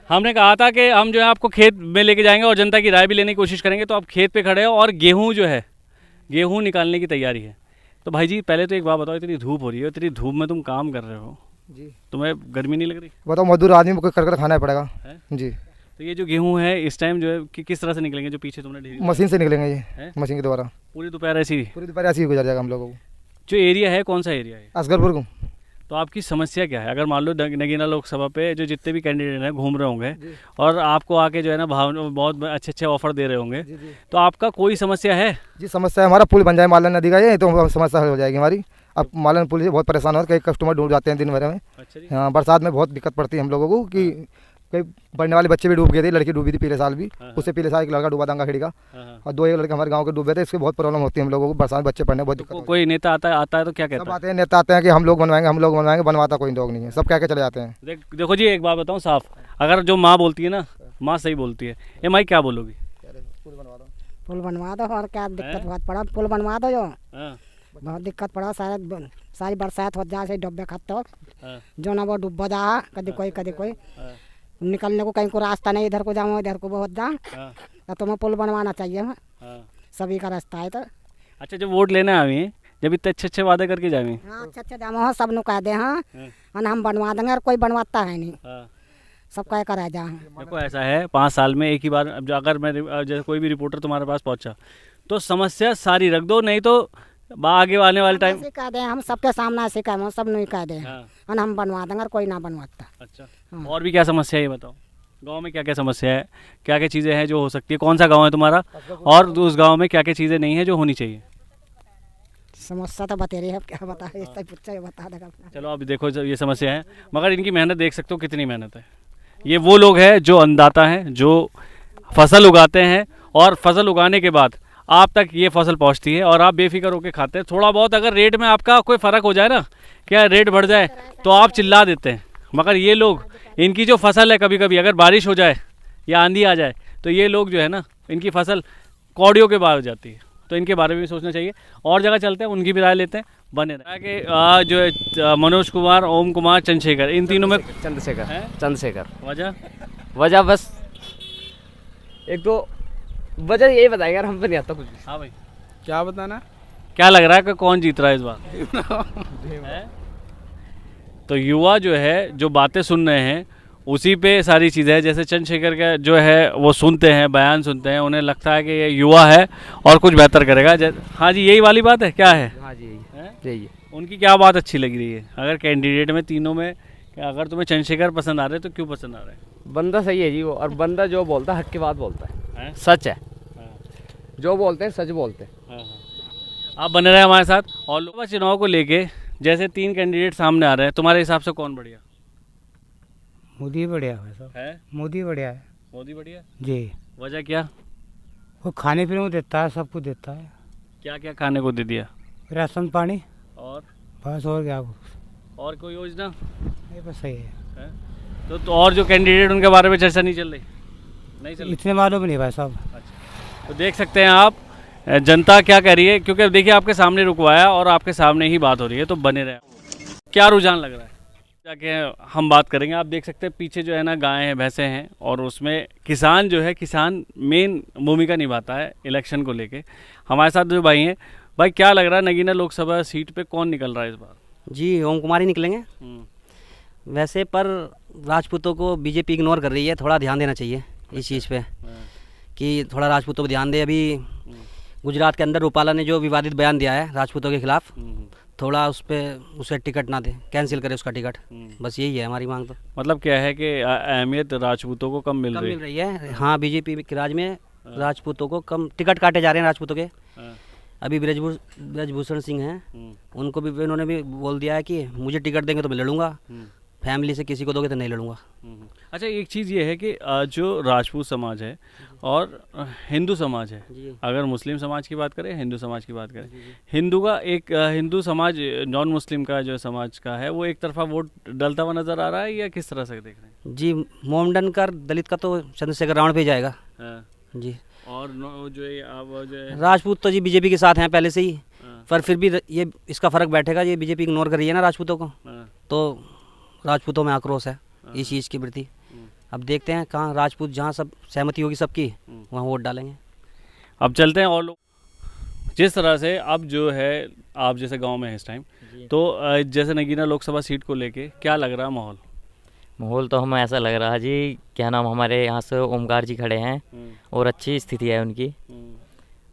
हमने कहा था कि हम जो है आपको खेत में लेके जाएंगे और जनता की राय भी लेने की कोशिश करेंगे। तो आप खेत पे खड़े हो और गेहूं जो है, गेहूं निकालने की तैयारी है। तो भाई जी पहले तो एक बात बताओ, इतनी धूप हो रही है, इतनी धूप में तुम काम कर रहे हो जी, तुम्हें गर्मी नहीं लग रही? बताओ मजदूर आदमी को कर खाना पड़ेगा है? जी। तो ये जो गेहूं है इस टाइम जो है कि किस तरह से निकलेंगे? जो पीछे तुमने ढेरी मशीन से निकलेंगे ये, है? मशीन के द्वारा पूरी दोपहर ऐसी? पूरी दोपहर ऐसे ही गुजर जाएगा हम लोगों को। जो एरिया है कौन सा एरिया है? असगरपुर को। तो आपकी समस्या क्या है? अगर मान लो नगीना लोकसभा पे जो जितने भी कैंडिडेट हैं घूम रहे होंगे और आपको आके जो है ना बहुत अच्छे अच्छे ऑफर दे रहे होंगे, तो आपका कोई समस्या है? जी समस्या है, हमारा पुल बन जाए मालन नदी का, ये तो समस्या हो जाएगी हमारी। अब मालन पुल से बहुत परेशान हो रहे, कई कस्टमर डूब जाते हैं दिन भर में। अच्छा जी। हाँ, बरसात में बहुत दिक्कत पड़ती है हम लोगों को कि कई पढ़ने वाले बच्चे भी डूब गए थे, लड़की डूबी थी पिछले साल भी। उससे पिछले साल एक लड़का डूबा दंगा खिड़ी का, और 2 एक लड़के हमारे गांव के डूबे थे। इससे बहुत प्रॉब्लम होती है हम लोगों को, बरसात में बच्चे पढ़ने बहुत दिक्कत। कोई नेता आता है तो क्या कहता सब है? आते हैं, नेता आते हैं कि हम लोग बनवाएंगे, बनवाता कोई लोग नहीं है, सब कह के चले जाते हैं। देखो जी एक बात बताऊँ साफ, अगर जो माँ बोलती है ना, माँ सही बोलती है। ये माई क्या बोलोगी? पुल बनवा दो और क्या दिक्कत बहुत पड़ा, पुल बनवा दो। जो बहुत दिक्कत पड़ा, सारी बरसात हो जाए से डब्बे खत्ते हो जो ना वो डूब जा, कभी कोई निकलने को कहीं को रास्ता नहीं, इधर को जाऊँ इधर को बहुत जा। तो तुम्हें पुल बनवाना चाहिए सभी का रास्ता है। तो अच्छा जब वोट लेने आवी, जब इतने अच्छे अच्छे वादे करके जावी, हाँ अच्छे जामो सब नु कह दे हाँ हम बनवा देंगे, और कोई बनवाता है नहीं, सब कह कर जा। देखो ऐसा है 5 साल में एक ही बार, अब अगर मैं जैसे कोई भी रिपोर्टर तुम्हारे पास पहुंचा तो समस्या सारी रख दो, नहीं तो आगे आने वाले टाइम कह दे हम सबके सामने ऐसे कह सब नहीं कह दे और हम बनवा देंगे और कोई ना बनवाता। अच्छा और भी क्या समस्या है ये बताओ? गांव में क्या क्या समस्या है, क्या क्या चीज़ें हैं जो हो सकती है? कौन सा गांव है तुम्हारा, और उस गांव में क्या क्या चीज़ें नहीं है जो होनी चाहिए? समस्या तो बता रही है, क्या बता बता देगा। चलो अब देखो ये समस्या है, मगर इनकी मेहनत देख सकते हो कितनी मेहनत है। ये वो लोग हैं जो अन्नदाता हैं, जो फसल उगाते हैं और फसल उगाने के बाद आप तक ये फसल पहुंचती है और आप बेफिक्र होकर खाते हैं। थोड़ा बहुत अगर रेट में आपका कोई फ़र्क हो जाए ना, क्या रेट बढ़ जाए तो आप चिल्ला देते हैं, मगर ये लोग, इनकी जो फसल है, कभी कभी अगर बारिश हो जाए या आंधी आ जाए तो ये लोग जो है ना, इनकी फसल कौड़ियों के बाद हो जाती है। तो इनके बारे में भी सोचना चाहिए। और जगह चलते हैं, उनकी भी राय लेते हैं। बने रहे कि जो है मनोज कुमार, ओम कुमार, चंद्रशेखर, इन तीनों में चंद्रशेखर वजह बस एक तो वजह यही बताएंगे यार, हम पे नहीं आता कुछ भी। हाँ भाई क्या बताना, क्या लग रहा है कि कौन जीत रहा है इस बार? तो युवा जो है जो बातें सुन रहे हैं उसी पे सारी चीज़ें हैं। जैसे चंद्रशेखर का जो है वो सुनते हैं, बयान सुनते हैं, उन्हें लगता है कि ये युवा है और कुछ बेहतर करेगा। हाँ जी यही वाली बात है, क्या है? हाँ जी यही है। उनकी क्या बात अच्छी लग रही है? अगर कैंडिडेट में तीनों में अगर तुम्हें चंद्रशेखर पसंद आ रहे हैं तो क्यों पसंद आ रहे हैं? बंदा सही है जी वो, और बंदा जो बोलता है हक की बात बोलता है, सच है। जो बोलते हैं सच बोलते हैं। आप बने रहे हमारे साथ। और लोकसभा चुनाव को लेके जैसे 3 कैंडिडेट सामने आ रहे हैं, तुम्हारे हिसाब से कौन बढ़िया? मोदी बढ़िया है सब है। मोदी बढ़िया है। मोदी बढ़िया जी। वजह क्या? वो खाने पीने को देता है, सब कुछ देता है। क्या क्या खाने को दे दिया? राशन पानी और बस, और क्या? और कोई योजना? ये बस सही है। तो और जो कैंडिडेट उनके बारे में चर्चा नहीं चल रही? नहीं चल रही? इतने मालूम नहीं भाई साहब। अच्छा तो देख सकते हैं आप जनता क्या कह रही है, क्योंकि अब देखिए आपके सामने रुकवाया और आपके सामने ही बात हो रही है। तो बने रहे। क्या रुझान लग रहा है? जाके हम बात करेंगे। आप देख सकते हैं पीछे जो है ना गायें हैं, भैंसें हैं, और उसमें किसान जो है, किसान मेन भूमिका निभाता है इलेक्शन को लेके। हमारे साथ जो भाई हैं, भाई क्या लग रहा है नगीना लोकसभा सीट पे कौन निकल रहा है इस बार? जी ओम कुमार ही निकलेंगे वैसे, पर राजपूतों को बीजेपी इग्नोर कर रही है, थोड़ा ध्यान देना चाहिए इस चीज़ पे कि थोड़ा राजपूतों पर ध्यान दे। अभी गुजरात के अंदर रूपाला ने जो विवादित बयान दिया है राजपूतों के खिलाफ, थोड़ा उसे टिकट ना दे, कैंसिल करे उसका टिकट। बस यही है हमारी मांग। तो मतलब क्या है कि अहमियत राजपूतों को कम मिल रही है। हाँ बीजेपी के राज में राजपूतों को कम टिकट काटे जा रहे हैं राजपूतों के। अभी ब्रजभूषण सिंह हैं, उनको भी उन्होंने भी बोल दिया है कि मुझे टिकट देंगे तो मैं लड़ूंगा, फैमिली से किसी को दोगे तो नहीं लड़ूंगा। अच्छा एक चीज़ ये है कि जो राजपूत समाज है और हिंदू समाज है, अगर मुस्लिम समाज की बात करें, हिंदू समाज की बात करें, हिंदू का एक हिंदू समाज नॉन मुस्लिम का जो समाज का है वो एक तरफा वोट डलता हुआ नज़र आ रहा है, या किस तरह से देख रहे हैं? जी मोमडन का दलित का तो चंद्रशेखर रावण पे जाएगा जी। और जो राजपूत तो जी बीजेपी के साथ हैं पहले से ही, पर फिर भी ये इसका फ़र्क बैठेगा। ये बीजेपी इग्नोर कर रही है ना राजपूतों को, तो राजपूतों में आक्रोश है इस चीज़ के प्रति। अब देखते हैं कहाँ राजपूत जहाँ सब सहमति होगी सबकी वहाँ वोट डालेंगे। अब चलते हैं और लोग जिस तरह से अब जो है आप जैसे गांव में है इस टाइम, तो जैसे नगीना लोकसभा सीट को लेके क्या लग रहा है माहौल? माहौल तो हमें ऐसा लग रहा है जी, क्या नाम, हमारे यहाँ से ओमकार जी खड़े हैं और अच्छी स्थिति है उनकी,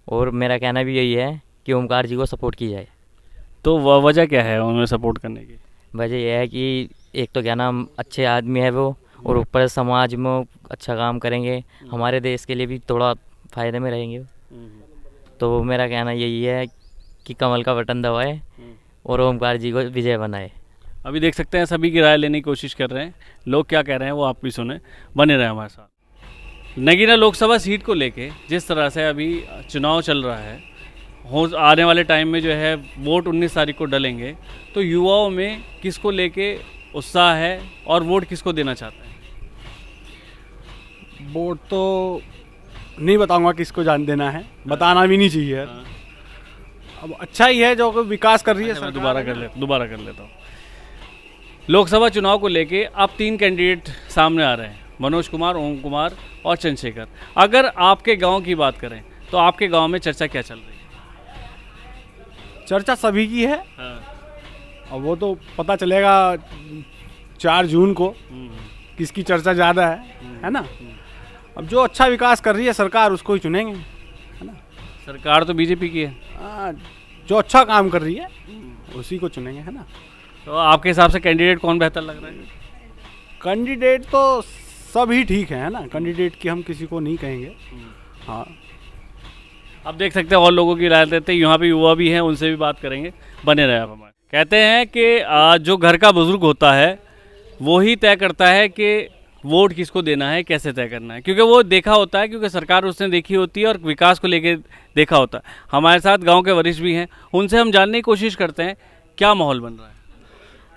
और मेरा कहना भी यही है कि ओमकार जी को सपोर्ट की जाए। तो वजह क्या है उन्हें सपोर्ट करने की? वजह यह है कि एक तो क्या नाम अच्छे आदमी है वो, और ऊपर समाज में अच्छा काम करेंगे, हमारे देश के लिए भी थोड़ा फ़ायदे में रहेंगे। तो मेरा कहना यही है कि कमल का बटन दबाए और ओमकार जी को विजय बनाए। अभी देख सकते हैं सभी की राय लेने की कोशिश कर रहे हैं, लोग क्या कह रहे हैं वो आप भी सुने, बने रहे हमारे साथ। नगीना लोकसभा सीट को लेके जिस तरह से अभी चुनाव चल रहा है, आने वाले टाइम में जो है वोट 19 तारीख को डलेंगे, तो युवाओं में किसको लेके उत्साह है और वोट किसको देना चाहते हैं? वोट तो नहीं बताऊंगा किसको जान देना है, बताना भी नहीं चाहिए। अब अच्छा ही है जो विकास कर रही है। मैं दोबारा कर लेता हूँ। लोकसभा चुनाव को लेके अब 3 कैंडिडेट सामने आ रहे हैं, मनोज कुमार, ओम कुमार और चंद्रशेखर। अगर आपके गांव की बात करें तो आपके गांव में चर्चा क्या चल रही है? चर्चा सभी की है। और वो तो पता चलेगा 4 जून को किसकी चर्चा ज़्यादा है ना। अब जो अच्छा विकास कर रही है सरकार उसको ही चुनेंगे, है ना। सरकार तो बीजेपी की है। जो अच्छा काम कर रही है उसी को चुनेंगे, है ना। तो आपके हिसाब से कैंडिडेट कौन बेहतर लग रहा है? कैंडिडेट तो सब ही ठीक है ना, कैंडिडेट की हम किसी को नहीं कहेंगे। हाँ, अब देख सकते हैं और लोगों की राय देते हैं, यहाँ पे युवा भी हैं, उनसे भी बात करेंगे, बने रहे आप हमारे। कहते हैं कि जो घर का बुजुर्ग होता है वो ही तय करता है कि वोट किसको देना है, कैसे तय करना है, क्योंकि वो देखा होता है, क्योंकि सरकार उसने देखी होती है और विकास को लेके देखा होता है। हमारे साथ गांव के वरिष्ठ भी हैं, उनसे हम जानने की कोशिश करते हैं क्या माहौल बन रहा है।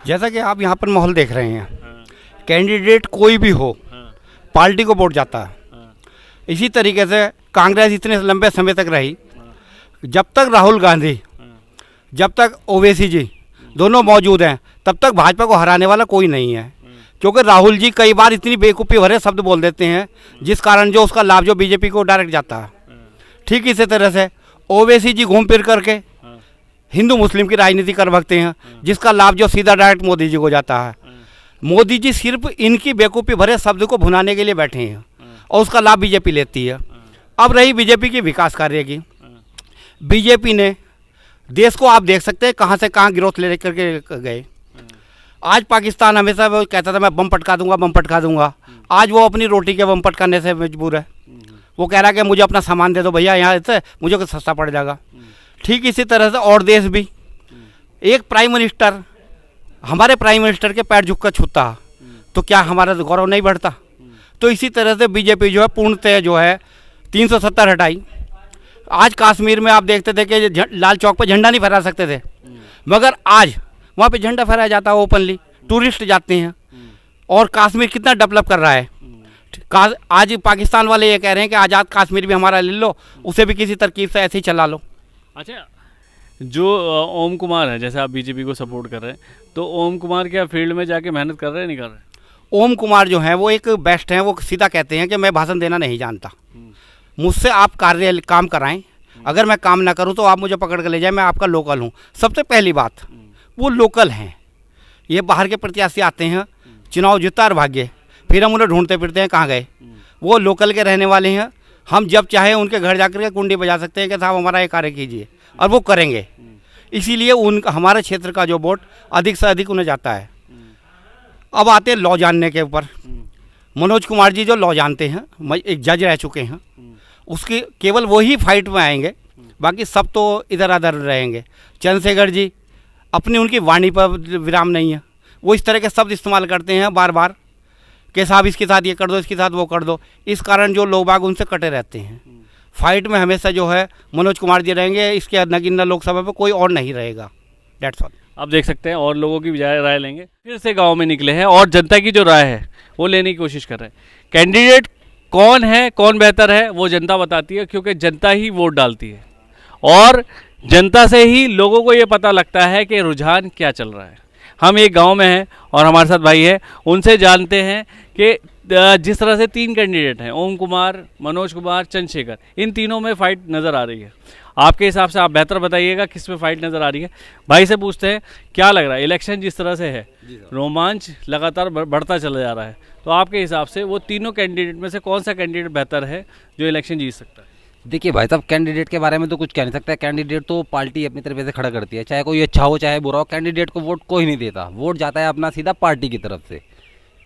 जैसा कि आप यहाँ पर माहौल देख रहे हैं, कैंडिडेट कोई भी हो पार्टी को वोट जाता है। इसी तरीके से कांग्रेस इतने लंबे समय तक रही, जब तक राहुल गांधी, जब तक ओवैसी जी दोनों मौजूद हैं, तब तक भाजपा को हराने वाला कोई नहीं है। क्योंकि राहुल जी कई बार इतनी बेवकूफ़ी भरे शब्द बोल देते हैं जिस कारण जो उसका लाभ जो बीजेपी को डायरेक्ट जाता है। ठीक इसी तरह से ओवैसी जी घूम फिर करके हिंदू मुस्लिम की राजनीति कर भगते हैं, जिसका लाभ जो सीधा डायरेक्ट मोदी जी को जाता है। मोदी जी सिर्फ इनकी बेवकूफ़ी भरे शब्द को भुनाने के लिए बैठे हैं और उसका लाभ बीजेपी लेती है। अब रही बीजेपी की विकास कार्य की, बीजेपी ने देश को आप देख सकते हैं कहाँ से कहाँ गिरोथ ले करके गए। आज पाकिस्तान हमेशा वो कहता था मैं बम पटका दूंगा, बम पटका दूंगा। आज वो अपनी रोटी के बम पटकाने से मजबूर है। वो कह रहा है कि मुझे अपना सामान दे दो भैया, यहाँ से मुझे कुछ सस्ता पड़ जाएगा। ठीक इसी तरह से और देश भी, एक प्राइम मिनिस्टर हमारे प्राइम मिनिस्टर के पैर झुक कर छूता तो क्या हमारा गौरव नहीं बढ़ता। तो इसी तरह से बीजेपी जो है पूर्णतः जो है 370 हटाई। आज कश्मीर में आप देखते थे कि लाल चौक पर झंडा नहीं फहरा सकते थे, मगर आज वहाँ पे झंडा फहराया जाता है ओपनली, टूरिस्ट जाते हैं और कश्मीर कितना डेवलप कर रहा है। आज पाकिस्तान वाले ये कह रहे हैं कि आज़ाद कश्मीर भी हमारा ले लो, उसे भी किसी तरकीब से ऐसे ही चला लो। अच्छा, जो ओम कुमार है, जैसे आप बीजेपी को सपोर्ट कर रहे हैं, तो ओम कुमार क्या फील्ड में जाके मेहनत कर रहे हैं, नहीं कर रहे? ओम कुमार जो है वो एक बेस्ट हैं, वो सीधा कहते हैं कि मैं भाषण देना नहीं जानता, मुझसे आप काम कराएं, अगर मैं काम ना करूं तो आप मुझे पकड़ कर ले जाएं, मैं आपका लोकल हूं। सबसे पहली बात, वो लोकल हैं। ये बाहर के प्रत्याशी आते हैं, चुनाव जीता और भाग्य, फिर हम उन्हें ढूंढते फिरते हैं कहाँ गए। वो लोकल के रहने वाले हैं, हम जब चाहे उनके घर जाकर के कुंडी बजा सकते हैं कि साहब हमारा ये कार्य कीजिए, और वो करेंगे। इसीलिए हमारे क्षेत्र का जो वोट अधिक से अधिक उन्हें जाता है। अब आते हैं लॉ जानने के ऊपर। मनोज कुमार जी जो लॉ जानते हैं, एक जज रह चुके हैं, उसकी केवल वही फाइट में आएंगे, बाकी सब तो इधर उधर रहेंगे। चंद्रशेखर जी अपनी उनकी वाणी पर विराम नहीं है, वो इस तरह के शब्द इस्तेमाल करते हैं बार बार कि साहब इसके साथ ये कर दो, इसके साथ वो कर दो। इस कारण जो लोग बाग उनसे कटे रहते हैं। फाइट में हमेशा जो है मनोज कुमार जी रहेंगे, इसके नगीना लोकसभा में कोई और नहीं रहेगा। That's all. आप देख सकते हैं और लोगों की राय लेंगे। फिर से गांव में निकले हैं और जनता की जो राय है वो लेने की कोशिश कर रहे हैं। कैंडिडेट कौन है, कौन बेहतर है, वो जनता बताती है, क्योंकि जनता ही वोट डालती है और जनता से ही लोगों को ये पता लगता है कि रुझान क्या चल रहा है। हम एक गांव में हैं और हमारे साथ भाई है, उनसे जानते हैं कि जिस तरह से 3 कैंडिडेट हैं, ओम कुमार, मनोज कुमार, चंद्रशेखर, इन तीनों में फाइट नज़र आ रही है। आपके हिसाब से आप बेहतर बताइएगा किस में फाइट नज़र आ रही है। भाई से पूछते हैं क्या लग रहा है, इलेक्शन जिस तरह से है, रोमांच लगातार बढ़ता चला जा रहा है, तो आपके हिसाब से वो तीनों कैंडिडेट में से कौन सा कैंडिडेट बेहतर है जो इलेक्शन जीत सकता है? देखिए भाई साहब, कैंडिडेट के बारे में तो कुछ कह नहीं सकता। कैंडिडेट तो पार्टी अपनी तरफ से खड़ा करती है, चाहे कोई अच्छा हो चाहे बुरा हो। कैंडिडेट को वोट कोई नहीं देता, वोट जाता है अपना सीधा पार्टी की तरफ से,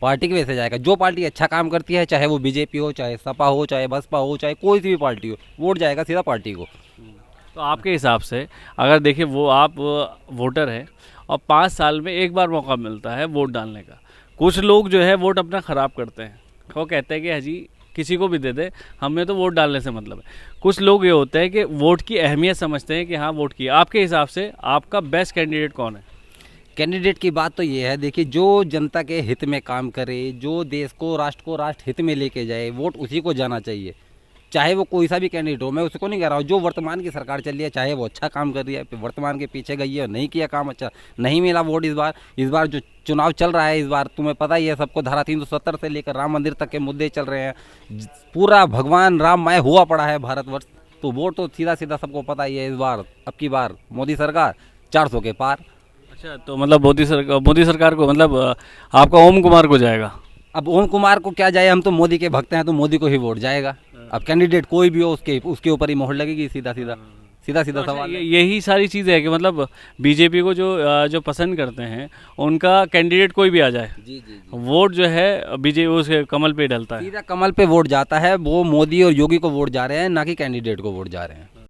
पार्टी की वजह से जाएगा। जो पार्टी अच्छा काम करती है, चाहे वो बीजेपी हो, चाहे सपा हो, चाहे बसपा हो, चाहे कोई सी भी पार्टी हो, वोट जाएगा सीधा पार्टी को। तो आपके हिसाब से अगर देखिए वो आप वोटर हैं और 5 साल में एक बार मौका मिलता है वोट डालने का, कुछ लोग जो है वोट अपना ख़राब करते हैं, वो कहते हैं कि हाजी किसी को भी दे दे, हमें तो वोट डालने से मतलब है। कुछ लोग ये होते हैं कि वोट की अहमियत समझते हैं कि हाँ वोट की। आपके हिसाब से आपका बेस्ट कैंडिडेट कौन है? कैंडिडेट की बात तो ये है, देखिए जो जनता के हित में काम करे, जो देश को राष्ट्र हित में लेके जाए, वोट उसी को जाना चाहिए, चाहे वो कोई सा भी कैंडिडेट हो। मैं उसको नहीं कह रहा हूँ, जो वर्तमान की सरकार चल रही है, चाहे वो अच्छा काम कर रही है, वर्तमान के पीछे गई है, नहीं किया काम अच्छा, नहीं मिला वोट इस बार जो चुनाव चल रहा है, इस बार तुम्हें पता ही है सबको, धारा 370 से लेकर राम मंदिर तक के मुद्दे चल रहे हैं, पूरा भगवान राममय हुआ पड़ा है भारतवर्ष, तो वोट तो सीधा सीधा सबको पता ही है। इस बार अब की बार मोदी सरकार 400 के पार। अच्छा, तो मतलब मोदी सरकार को मतलब आपका ओम कुमार को जाएगा? अब ओम कुमार को क्या जाए, हम तो मोदी के भक्त हैं, तो मोदी को ही वोट जाएगा। अब कैंडिडेट कोई भी हो, उसके ऊपर ही मोहर लगेगी, सीधा सवाल। यही सारी चीज़ें है कि मतलब बीजेपी को जो पसंद करते हैं उनका कैंडिडेट कोई भी आ जाए, जी। वोट जो है बीजेपी उसके कमल पे डलता है, सीधा कमल पे वोट जाता है। वो मोदी और योगी को वोट जा रहे हैं, ना कि कैंडिडेट को वोट जा रहे हैं।